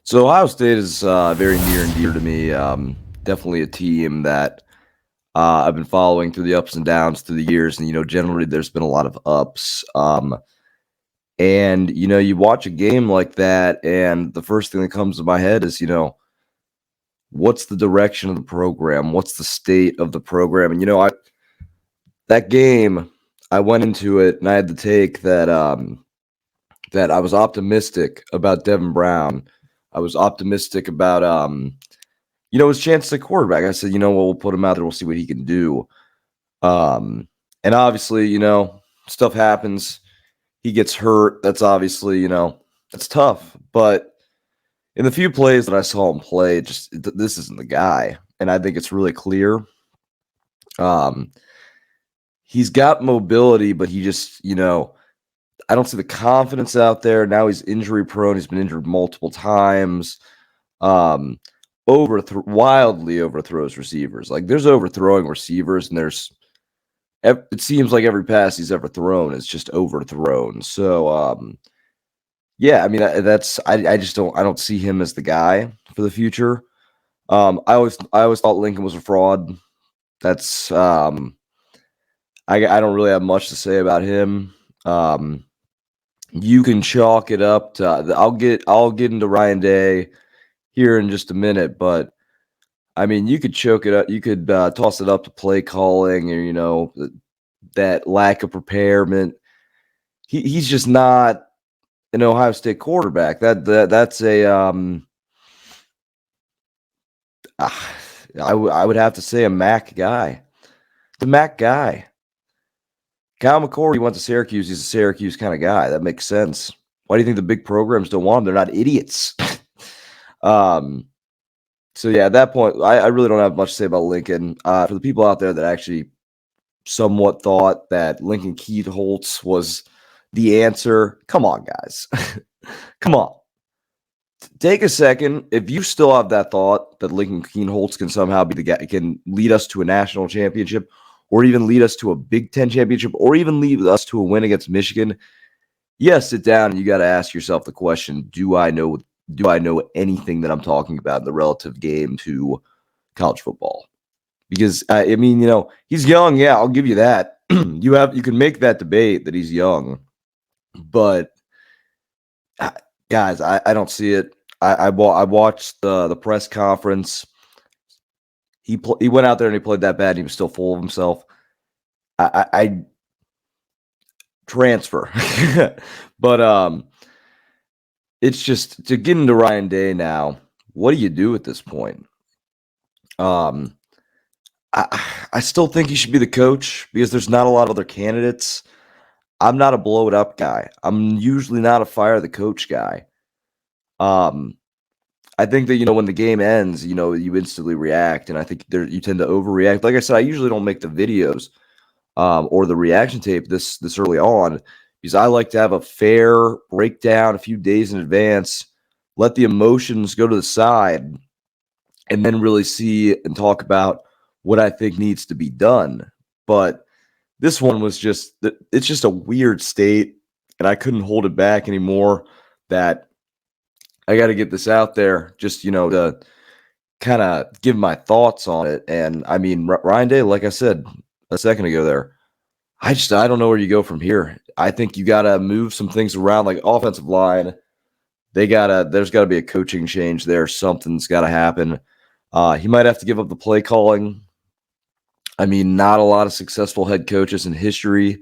So Ohio State is very near and dear to me. Definitely a team that I've been following through the ups and downs through the years, and generally there's been a lot of ups. And you watch a game like that, and the first thing that comes to my head is, what's the direction of the program? What's the state of the program? And that game, I went into it, and I had to take that I was optimistic about Devin Brown. I was optimistic about his chances at quarterback. I said, we'll put him out there. We'll see what he can do. And obviously, stuff happens. He gets hurt. That's obviously, that's tough. But in the few plays that I saw him play, this isn't the guy. And I think it's really clear. He's got mobility, but he just, I don't see the confidence out there. Now he's injury prone. He's been injured multiple times. Wildly overthrows receivers. Like there's overthrowing receivers, and it seems like every pass he's ever thrown is just overthrown. So yeah, I mean I don't see him as the guy for the future. I always thought Lincoln was a fraud. That's I don't really have much to say about him. You can chalk it up to I'll get into Ryan Day here in just a minute, but I mean, you could choke it up. You could toss it up to play calling, or that lack of preparation. He's just not an Ohio State quarterback. That's a I would have to say a MAC guy. The MAC guy. Kyle McCord, he went to Syracuse. He's a Syracuse kind of guy. That makes sense. Why do you think the big programs don't want him? They're not idiots. So yeah, at that point, I really don't have much to say about Lincoln. For the people out there that actually somewhat thought that Lincoln Keith-Holtz was the answer, come on, guys. Come on. Take a second. If you still have that thought that Lincoln Keith-Holtz can somehow be the guy, can lead us to a national championship, or even lead us to a Big Ten championship, or even lead us to a win against Michigan, sit down and you got to ask yourself the question, do I know anything that I'm talking about in the relative game to college football? Because I mean, he's young. Yeah, I'll give you that. You can make that debate that he's young, but guys, I don't see it. I watched the press conference. He went out there and he played that bad. And he was still full of himself. I transfer, but it's just to get into Ryan Day now. What do you do at this point? I still think he should be the coach because there's not a lot of other candidates. I'm not a blow it up guy. I'm usually not a fire the coach guy. I think that, when the game ends, you instantly react. And I think you tend to overreact. Like I said, I usually don't make the videos or the reaction tape this early on because I like to have a fair breakdown a few days in advance, let the emotions go to the side, and then really see and talk about what I think needs to be done. But this one was it's just a weird state, and I couldn't hold it back anymore that I got to get this out there just, to kind of give my thoughts on it. And I mean, Ryan Day, like I said a second ago there, I don't know where you go from here. I think you got to move some things around, like offensive line. There's got to be a coaching change there. Something's got to happen. He might have to give up the play calling. I mean, not a lot of successful head coaches in history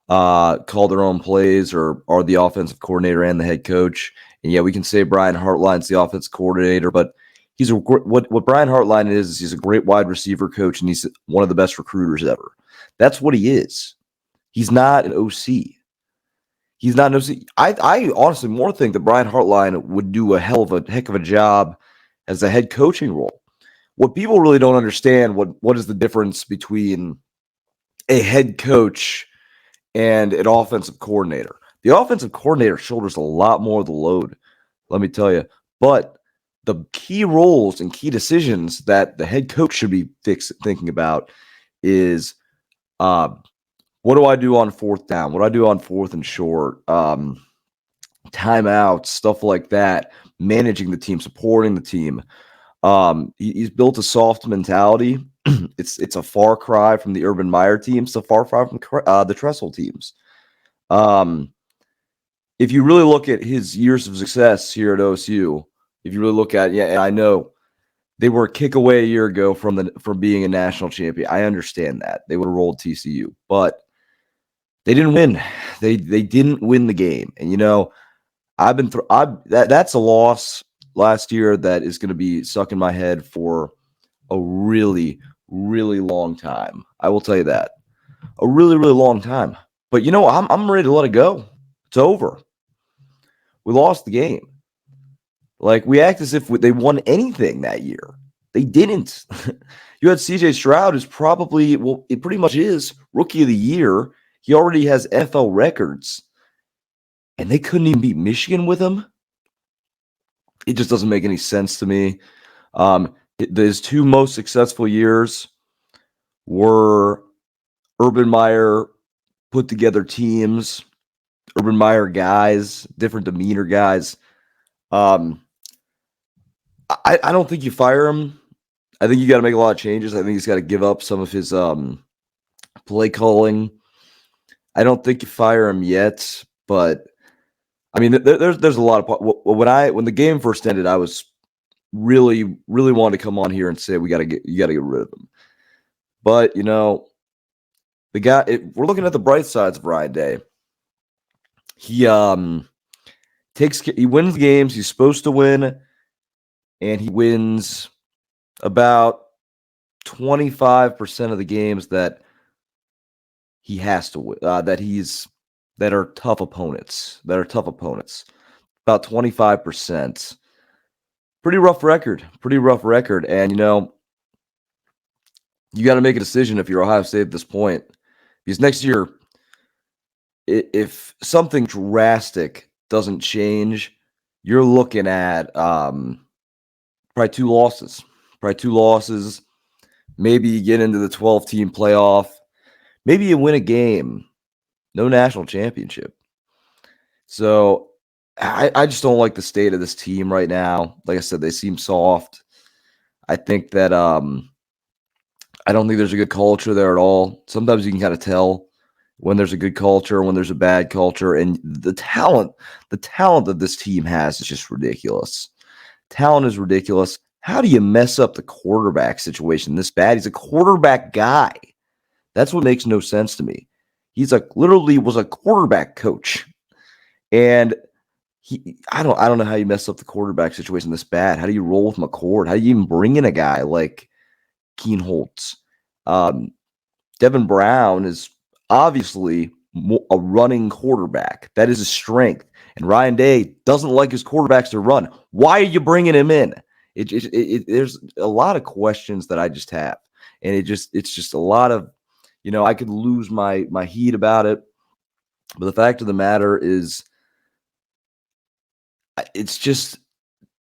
call their own plays or are the offensive coordinator and the head coach. And yeah, we can say Brian Hartline's the offensive coordinator, but what Brian Hartline is he's a great wide receiver coach, and he's one of the best recruiters ever. That's what he is. He's not an OC. He's not an OC. I honestly more think that Brian Hartline would do a heck of a job as a head coaching role. What people really don't understand, what is the difference between a head coach and an offensive coordinator? The offensive coordinator shoulders a lot more of the load, let me tell you. But the key roles and key decisions that the head coach should be thinking about is what do I do on fourth down? What do I do on fourth and short? timeouts, stuff like that, managing the team, supporting the team. He's built a soft mentality. It's a far cry from the Urban Meyer teams, it's a far cry from the Tressel teams. If you really look at his years of success here at OSU, if you really look at, yeah, I know they were a kick away a year ago from being a national champion. I understand that. They would have rolled TCU, but they didn't win. They didn't win the game. And that's a loss last year that is going to be stuck in my head for a really, really long time. I will tell you that. A really, really long time. But I'm ready to let it go. It's over. We lost the game. Like, we act as if they won anything that year. They didn't. You had CJ Stroud, who's probably, well, it pretty much is rookie of the year. He already has NFL records. And they couldn't even beat Michigan with him. It just doesn't make any sense to me. His two most successful years were Urban Meyer put together teams, Urban Meyer guys, different demeanor guys. I don't think you fire him. I think you got to make a lot of changes. I think he's got to give up some of his play calling. I don't think you fire him yet, but I mean, there's a lot of when the game first ended, I was really, really wanted to come on here and say you got to get rid of him. But the guy, we're looking at the bright sides of Ryan Day. He wins the games he's supposed to win, and he wins about 25% of the games that he has to win. That are tough opponents. About 25%. Pretty rough record. And you got to make a decision if you're Ohio State at this point, because next year, if something drastic doesn't change, you're looking at probably two losses. Maybe you get into the 12-team playoff. Maybe you win a game. No national championship. So I just don't like the state of this team right now. Like I said, they seem soft. I think that I don't think there's a good culture there at all. Sometimes you can kind of tell when there's a good culture, when there's a bad culture, and the talent that this team has is just ridiculous. Talent is ridiculous. How do you mess up the quarterback situation this bad? He's a quarterback guy. That's what makes no sense to me. He's literally was a quarterback coach, and I don't know how you mess up the quarterback situation this bad. How do you roll with McCord? How do you even bring in a guy like Keen Holtz? Devin Brown is obviously a running quarterback. That is his strength, and Ryan Day doesn't like his quarterbacks to run. Why are you bringing him in? There's a lot of questions that I just have, and it's just a lot of. I could lose my heat about it, but the fact of the matter is, it's just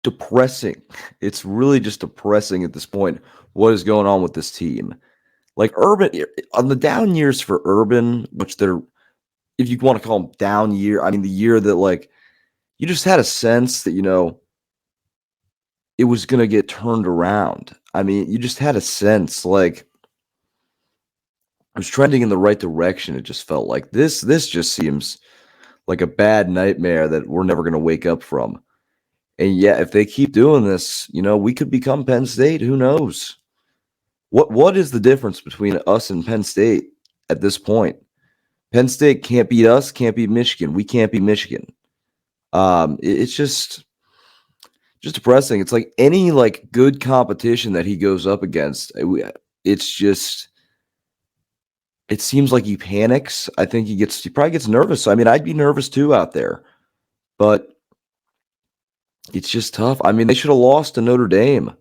depressing. It's really just depressing at this point what is going on with this team. Like Urban, on the down years for Urban, which they're, if you want to call them down year, I mean the year that you just had a sense that it was going to get turned around. I mean, you just had a sense I was trending in the right direction. It just felt like this just seems like a bad nightmare that we're never going to wake up from. And yeah, if they keep doing this, we could become Penn State. Who knows? What is the difference between us and Penn State at this point? Penn State can't beat us, can't beat Michigan. We can't beat Michigan. It's just depressing. It's like any good competition that he goes up against. It's just. It seems like he panics. I think he probably gets nervous. I mean, I'd be nervous too out there, but it's just tough. I mean, they should have lost to Notre Dame.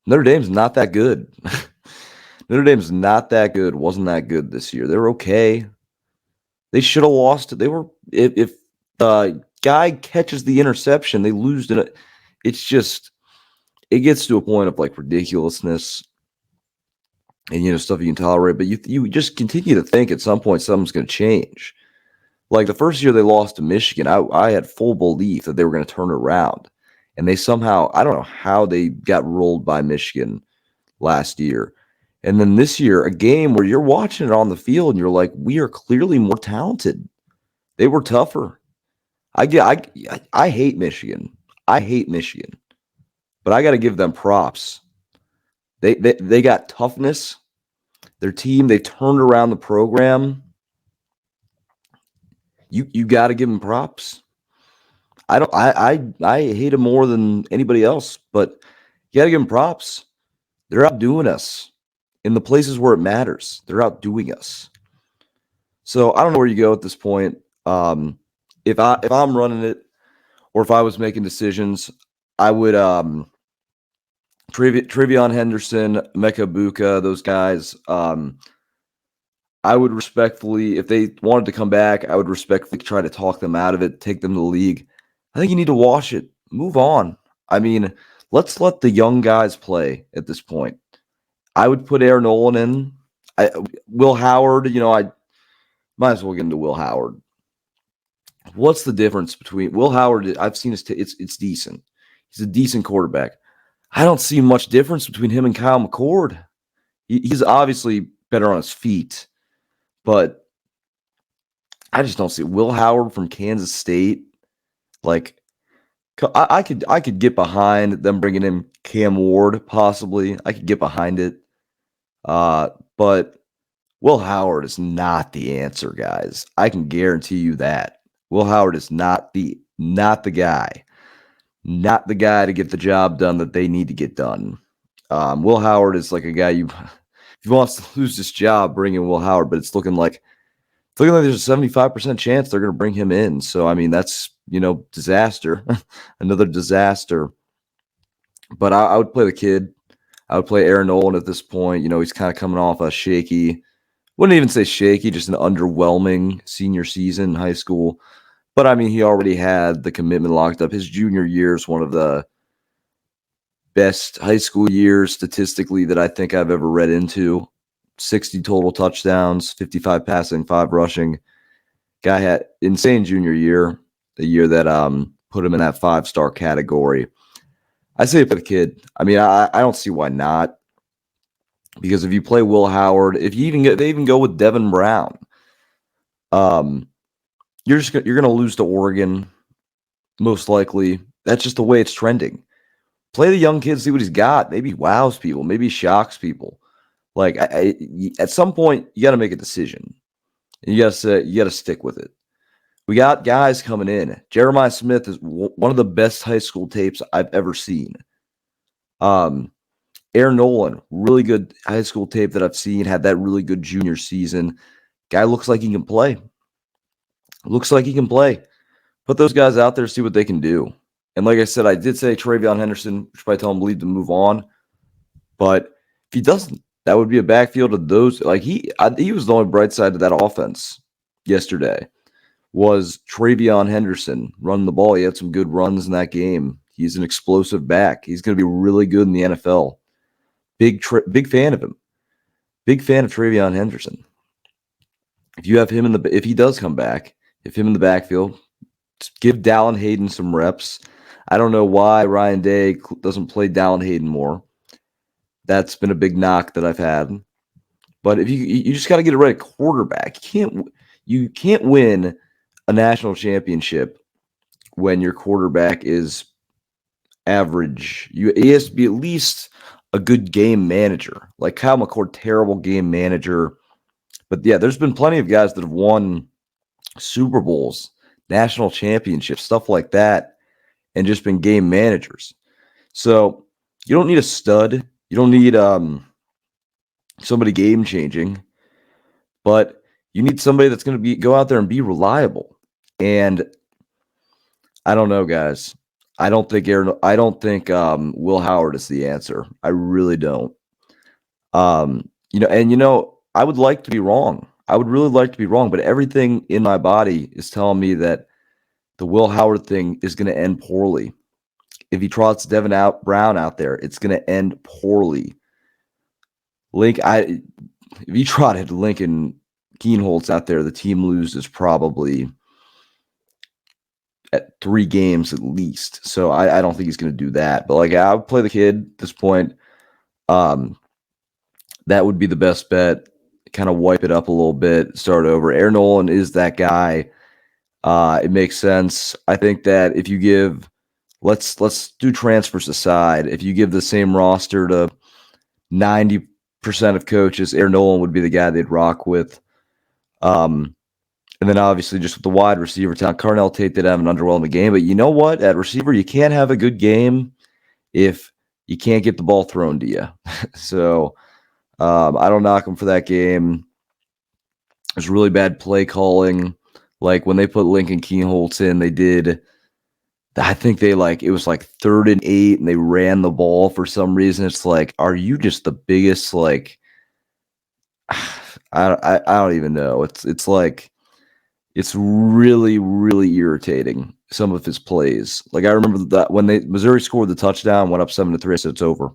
Notre Dame's not that good. Notre Dame's not that good. Wasn't that good this year. They're okay. They should have lost. They were if the guy catches the interception, they lose it. It's just it gets to a point of ridiculousness. And stuff you can tolerate, but you just continue to think at some point something's going to change. Like the first year they lost to Michigan, I had full belief that they were going to turn it around. And they somehow, I don't know how they got rolled by Michigan last year. And then this year, a game where you're watching it on the field and you're like, we are clearly more talented. They were tougher. I hate Michigan. I hate Michigan. But I got to give them props. They got toughness. Their team, they turned around the program. You got to give them props. I hate them more than anybody else, but you got to give them props. They're outdoing us in the places where it matters. They're outdoing us. So I don't know where you go at this point. If I'm running it, or if I was making decisions, I would Trevion Henderson, Mecca Buka, those guys. I would respectfully, if they wanted to come back, I would respectfully try to talk them out of it, take them to the league. I think you need to wash it, move on. I mean, let's let the young guys play at this point. I would put Aaron Nolan in. Will Howard, I might as well get into Will Howard. What's the difference between Will Howard? I've seen it's decent. He's a decent quarterback. I don't see much difference between him and Kyle McCord. He's obviously better on his feet, but I just don't see Will Howard from Kansas State. Like, I could get behind them bringing in Cam Ward, possibly. I could get behind it. But Will Howard is not the answer, guys. I can guarantee you that. Will Howard is not the guy. Not the guy to get the job done that they need to get done. Will Howard is like a guy if he wants to lose this job, bring in Will Howard, but it's looking like there's a 75% chance they're going to bring him in. So, I mean, that's, disaster, another disaster. But I would play the kid. I would play Aaron Nolan at this point. He's kind of coming off a shaky, wouldn't even say shaky, just an underwhelming senior season in high school. But, I mean, he already had the commitment locked up. His junior year is one of the best high school years statistically that I think I've ever read into. 60 total touchdowns, 55 passing, 5 rushing. Guy had insane junior year, the year that put him in that 5-star category. I say for the kid. I mean, I don't see why not. Because if you play Will Howard, if you they even go with Devin Brown, you're going to lose to Oregon, most likely. That's just the way it's trending. Play the young kid, see what he's got. Maybe he wows people, maybe he shocks people. Like at some point, you got to make a decision. You got to stick with it. We got guys coming in. Jeremiah Smith is one of the best high school tapes I've ever seen. Aaron Nolan, really good high school tape that I've seen. Had that really good junior season. Guy looks like he can play. Put those guys out there, see what they can do. And like I said, I did say Trevion Henderson, should probably tell him leave to move on. But if he doesn't, that would be a backfield of those. Like he was the only bright side to that offense yesterday. Was Trevion Henderson running the ball. He had some good runs in that game. He's an explosive back. He's going to be really good in the NFL. Big fan of him. Big fan of Trevion Henderson. If you have him if he does come back, if him in the backfield, give Dallin Hayden some reps. I don't know why Ryan Day doesn't play Dallin Hayden more. That's been a big knock that I've had. But if you just got to get it right at quarterback. You can't win a national championship when your quarterback is average. He has to be at least a good game manager. Like Kyle McCord, terrible game manager. But yeah, there's been plenty of guys that have won Super Bowls, national championships, stuff like that, and just been game managers. So you don't need a stud. You don't need somebody game changing, but you need somebody that's going to go out there and be reliable. And I don't know, guys. I don't think Will Howard is the answer. I really don't. I would like to be wrong. I would really like to be wrong, but everything in my body is telling me that the Will Howard thing is going to end poorly. If he trots Devin Brown out there, it's going to end poorly. If he trotted Lincoln Keenholz out there, the team loses probably at 3 games at least. So I don't think he's going to do that. But like I would play the kid at this point. That would be the best bet. Kind of wipe it up a little bit, start over. Aaron Nolan is that guy. It makes sense. I think that if you give, let's do transfers aside. If you give the same roster to 90% of coaches, Aaron Nolan would be the guy they'd rock with. And then obviously just with the wide receiver town, Carnell Tate did have an underwhelming game. But you know what? At receiver, you can't have a good game if you can't get the ball thrown to you. So I don't knock him for that game. There's really bad play calling. Like when they put Lincoln Kienholz in, they did. I think they it was like 3rd and 8, and they ran the ball for some reason. It's like, are you just the biggest I don't even know. It's like it's really, really irritating, some of his plays. Like I remember that when Missouri scored the touchdown, went up 7-3, I said it's over.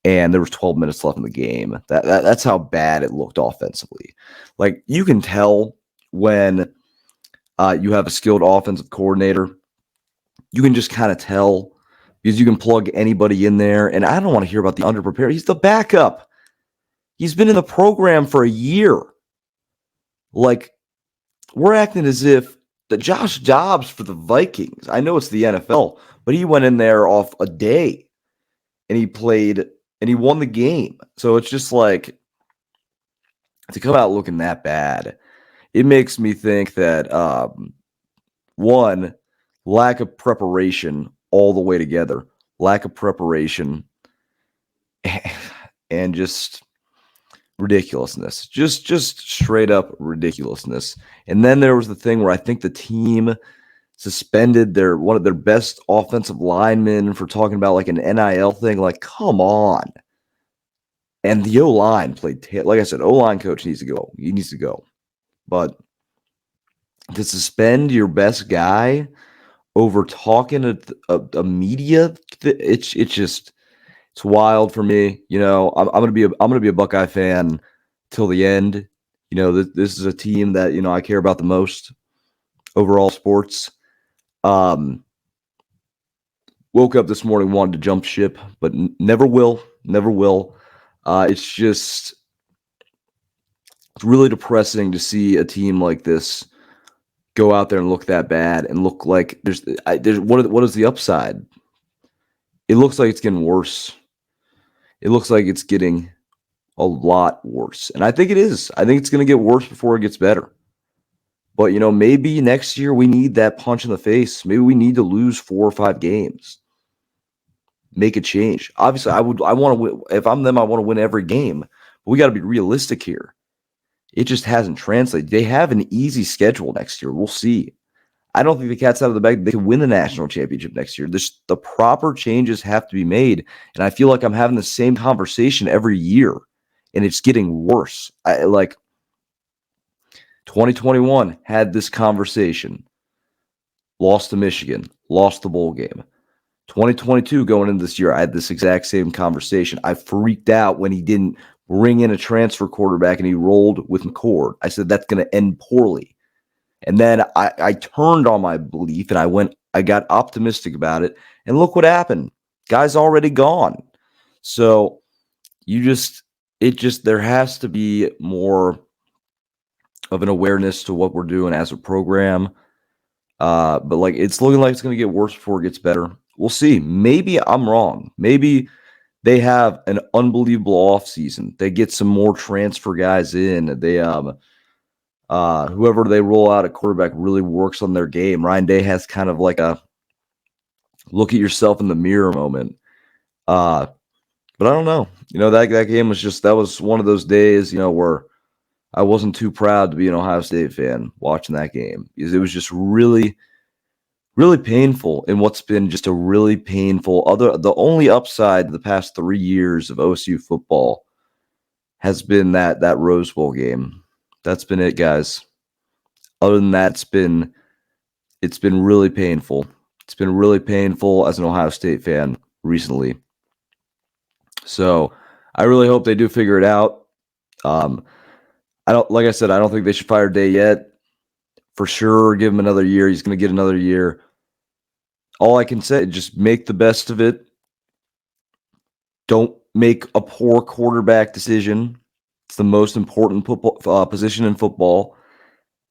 And there was 12 minutes left in the game. That's how bad it looked offensively. Like you can tell when you have a skilled offensive coordinator. You can just kind of tell because you can plug anybody in there. And I don't want to hear about the underprepared. He's the backup. He's been in the program for a year. Like we're acting as if the Josh Dobbs for the Vikings. I know it's the NFL, but he went in there off a day and he played and he won the game. So it's just like to come out looking that bad, it makes me think that one, lack of preparation all the way together, lack of preparation and just ridiculousness, just straight up ridiculousness. And then there was the thing where I think the team suspended one of their best offensive linemen for talking about like an NIL thing. Like, come on. And the O-line played, like I said, O-line coach needs to go. He needs to go. But to suspend your best guy over talking to a media, it's wild for me. You know, I'm gonna be a Buckeye fan till the end. You know, this is a team that I care about the most overall sports. Woke up this morning wanted to jump ship, but never will. It's really depressing to see a team like this go out there and look that bad and look like there's what is the upside? It looks like it's getting worse. It looks like it's getting a lot worse. And I think it is. I think it's going to get worse before it gets better. But, maybe next year we need that punch in the face. Maybe we need to lose 4 or 5 games. Make a change. Obviously, I want to win. If I'm them, I want to win every game. But we got to be realistic here. It just hasn't translated. They have an easy schedule next year. We'll see. I don't think the cat's out of the bag. They can win the national championship next year. The proper changes have to be made. And I feel like I'm having the same conversation every year. And it's getting worse. 2021 had this conversation. Lost to Michigan. Lost the bowl game. 2022 going into this year, I had this exact same conversation. I freaked out when he didn't bring in a transfer quarterback and he rolled with McCord. I said that's going to end poorly. And then I turned on my belief and I got optimistic about it. And look what happened. Guy's already gone. So there has to be more of an awareness to what we're doing as a program. But it's looking like it's going to get worse before it gets better. We'll see. Maybe I'm wrong. Maybe they have an unbelievable offseason. They get some more transfer guys in. They whoever they roll out at quarterback really works on their game. Ryan Day has kind of like a look at yourself in the mirror moment. But I don't know. That game that was one of those days, where I wasn't too proud to be an Ohio State fan watching that game because it was just really, really painful in what's been just a really painful the only upside the past 3 years of OSU football has been that Rose Bowl game. That's been it, guys. Other than that, it's been really painful. It's been really painful as an Ohio State fan recently. So I really hope they do figure it out. Like I said, I don't think they should fire Day yet. for sure. Give him another year. He's going to get another year. All I can say, just make the best of it. Don't make a poor quarterback decision. It's the most important position in football.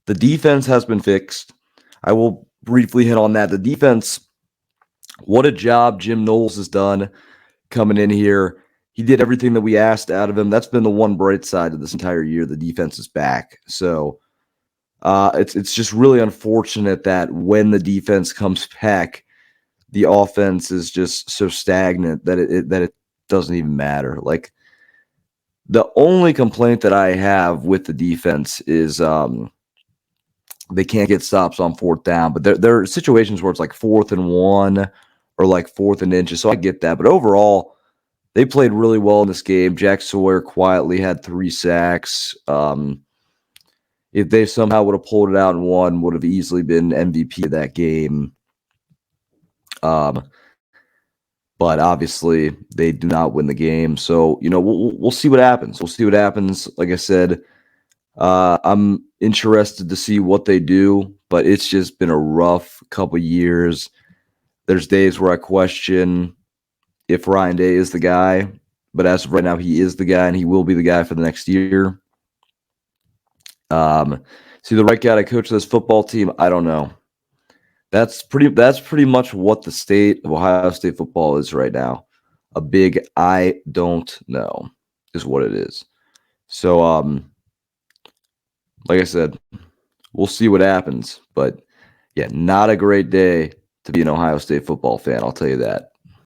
The defense has been fixed. I will briefly hit on that. The defense, what a job Jim Knowles has done coming in here. He did everything that we asked out of him. That's been the one bright side of this entire year. The defense is back. So it's just really unfortunate that when the defense comes back, the offense is just so stagnant that it doesn't even matter. Like, the only complaint that I have with the defense is they can't get stops on fourth down. But there are situations where it's like 4th and 1 or like 4th and inches. So I get that. But overall, they played really well in this game. Jack Sawyer quietly had 3 sacks. If they somehow would have pulled it out and won, would have easily been MVP of that game. But obviously, they do not win the game. So, we'll see what happens. We'll see what happens. Like I said, I'm interested to see what they do, but it's just been a rough couple years. There's days where I question if Ryan Day is the guy, but as of right now, he is the guy, and he will be the guy for the next year. See the right guy to coach this football team? I don't know. That's pretty much what the state of Ohio State football is right now. A big I don't know is what it is. So, like I said, we'll see what happens. But yeah, not a great day to be an Ohio State football fan, I'll tell you that.